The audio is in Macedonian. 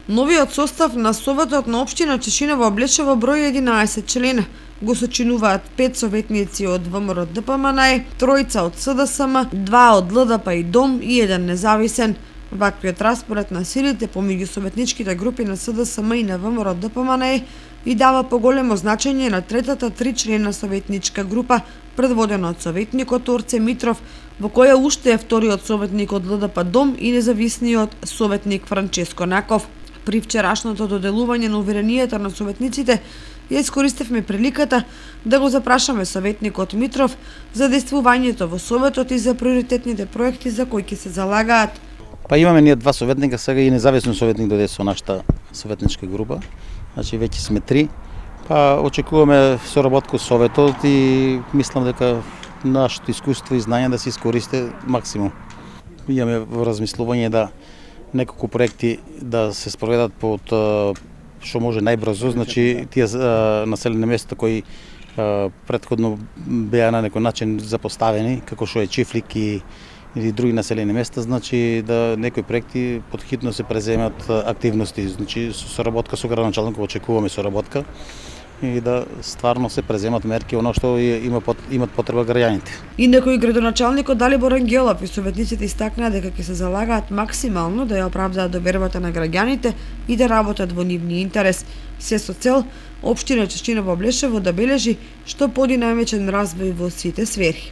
Новиот состав на Советот на општина Чешиново Блешево број 11 члена. Го сочинуваат 5 советници од ВМРО ДПМН, тројца од СДСМ, 2 од ЛДП и ДОМ и 1 независен. Ваквиот распоред на силите помеѓу советничките групи на СДСМ и на ВМРО ДПМН и дава поголемо значење на третата тричлена советничка група, предводена од советникот Орце Митров, во која уште е вториот советник од ЛДП ДОМ и независниот советник Франческо Наков. При вчерашното доделување на уверенијата на советниците, ја искористевме приликата да го запрашаме советникот Митров за действувањето во Советот и за приоритетните проекти за кои ќе се залагаат. Па имаме ние 2 советника, сега и независен советник дојде со нашата советничка група. Значи веќе сме 3. Па очекуваме соработка со Советот и мислам дека нашето искуство и знање да се искористи максимум. Имаме во размислување да неколку проекти да се спроведат под што може најбрзо, значи тие населени места кои претходно беа на некој начин запоставени, како што е Чифлик или други населени места, значи да некои проекти подхитно се преземат активности, значи со соработка со градоначалникот очекуваме соработка и да стварно се преземат мерки оно што имат потреба граѓаните. И некој градоначалникот Далибор Ангелов и советниците истакнаа дека ќе се залагаат максимално да ја оправдаат довербата на граѓаните и да работат во нивниот интерес, се со цел општина Чешиново Блешево да бележи што подинамичен развој во сите сфери.